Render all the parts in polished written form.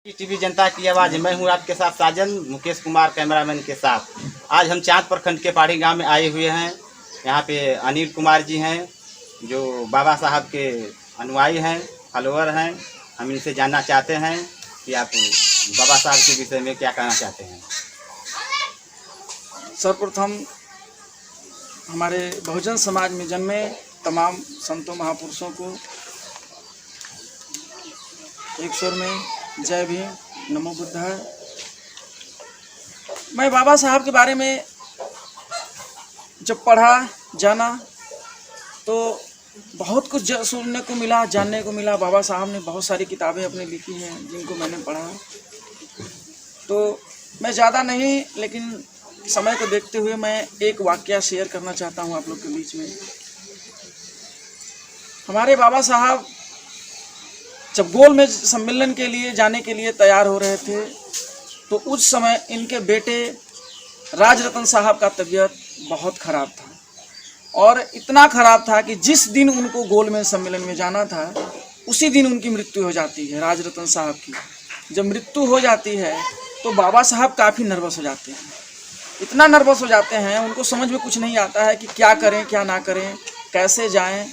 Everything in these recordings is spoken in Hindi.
टीवी जनता की आवाज़, मैं हूँ आपके साथ साजन, मुकेश कुमार कैमरामैन के साथ। आज हम चाँद प्रखंड के पहाड़ी गांव में आए हुए हैं। यहाँ पे अनिल कुमार जी हैं जो बाबा साहब के अनुयायी हैं, फॉलोअर हैं। हम इनसे जानना चाहते हैं कि आप बाबा साहब के विषय में क्या कहना चाहते हैं। सर्वप्रथम हमारे बहुजन समाज में जन्मे तमाम संतों महापुरुषों को एक स्वर में जय भीम, नमो बुद्धाय। मैं बाबा साहब के बारे में जब पढ़ा जाना तो बहुत कुछ सुनने को मिला, जानने को मिला। बाबा साहब ने बहुत सारी किताबें अपने लिखी हैं जिनको मैंने पढ़ा। तो मैं ज़्यादा नहीं, लेकिन समय को देखते हुए मैं एक वाकया शेयर करना चाहता हूँ आप लोग के बीच में। हमारे बाबा साहब जब गोलमेज सम्मेलन के लिए जाने के लिए तैयार हो रहे थे तो उस समय इनके बेटे राजरतन साहब का तबीयत बहुत ख़राब था, और इतना ख़राब था कि जिस दिन उनको गोलमेज सम्मेलन में जाना था उसी दिन उनकी मृत्यु हो जाती है। राजरतन साहब की जब मृत्यु हो जाती है तो बाबा साहब काफ़ी नर्वस हो जाते हैं। इतना नर्वस हो जाते हैं, उनको समझ में कुछ नहीं आता है कि क्या करें क्या ना करें, कैसे जाएं।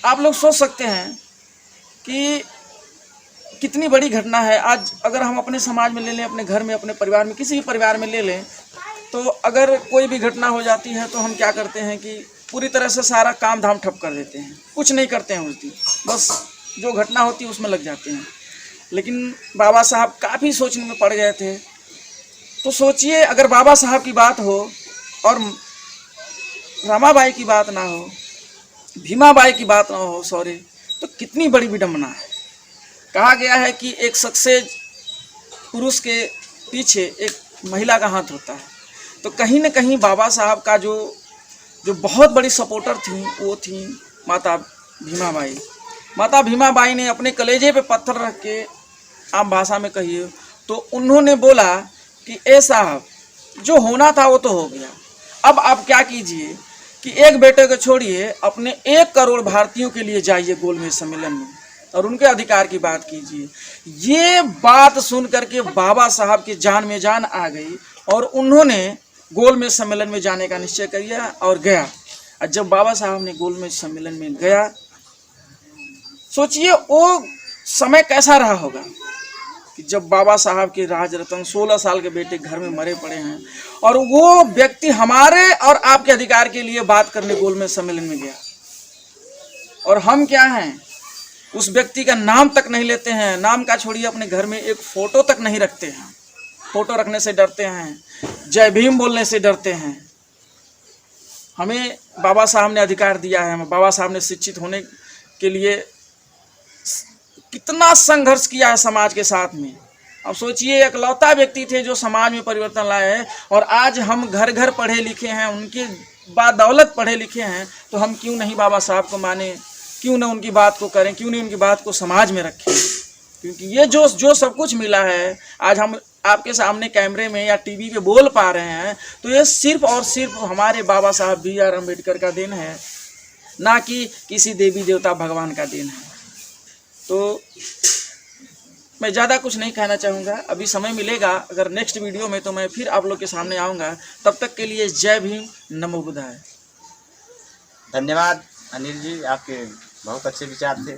आप लोग सोच सकते हैं कि कितनी बड़ी घटना है। आज अगर हम अपने समाज में ले लें, अपने घर में, अपने परिवार में, किसी भी परिवार में ले लें, तो अगर कोई भी घटना हो जाती है तो हम क्या करते हैं कि पूरी तरह से सारा काम धाम ठप कर देते हैं, कुछ नहीं करते हैं उस दिन, बस जो घटना होती है उसमें लग जाते हैं। लेकिन बाबा साहब काफ़ी सोचने में पड़ गए थे। तो सोचिए, अगर बाबा साहब की बात हो और रमाबाई की बात ना हो, भीमाबाई की बात ना हो, सॉरी, तो कितनी बड़ी विडंबना है। कहा गया है कि एक सक्सेस पुरुष के पीछे एक महिला का हाथ होता है। तो कहीं न कहीं बाबा साहब का जो बहुत बड़ी सपोर्टर थी वो थी माता भीमाबाई। माता भीमाबाई ने अपने कलेजे पे पत्थर रख के, आम भाषा में कहिए तो उन्होंने बोला कि ए साहब, जो होना था वो तो हो गया, अब आप क्या कीजिए कि एक बेटे को छोड़िए, अपने 1 करोड़ भारतीयों के लिए जाइए गोलमेज सम्मेलन में और उनके अधिकार की बात कीजिए। ये बात सुन करके बाबा साहब की जान में जान आ गई और उन्होंने गोलमेज सम्मेलन में जाने का निश्चय किया और गया। और जब बाबा साहब ने गोलमेज सम्मेलन में गया, सोचिए वो समय कैसा रहा होगा कि जब बाबा साहब के राजरतन 16 साल के बेटे घर में मरे पड़े हैं और वो व्यक्ति हमारे और आपके अधिकार के लिए बात करने गोलमेज सम्मेलन में गया। और हम क्या हैं, उस व्यक्ति का नाम तक नहीं लेते हैं, नाम का छोड़िए, अपने घर में एक फ़ोटो तक नहीं रखते हैं। फ़ोटो रखने से डरते हैं, जय भीम बोलने से डरते हैं। हमें बाबा साहब ने अधिकार दिया है, हमें बाबा साहब ने शिक्षित होने के लिए कितना संघर्ष किया है समाज के साथ में। अब सोचिए, एकलौता व्यक्ति थे जो समाज में परिवर्तन लाए हैं, और आज हम घर घर पढ़े लिखे हैं, उनके बदौलत पढ़े लिखे हैं, तो हम क्यों नहीं बाबा साहब को माने, क्यों न उनकी बात को करें, क्यों नहीं उनकी बात को समाज में रखें। क्योंकि ये जो सब कुछ मिला है, आज हम आपके सामने कैमरे में या टीवी पे बोल पा रहे हैं, तो ये सिर्फ और सिर्फ हमारे बाबा साहब B.R. अम्बेडकर का देन है, ना कि किसी देवी देवता भगवान का देन है। तो मैं ज़्यादा कुछ नहीं कहना चाहूँगा। अभी समय मिलेगा अगर नेक्स्ट वीडियो में, तो मैं फिर आप लोग के सामने आऊँगा। तब तक के लिए जय भीम, नमो बुद्धाय। धन्यवाद अनिल जी, आपके बहुत अच्छे विचार थे।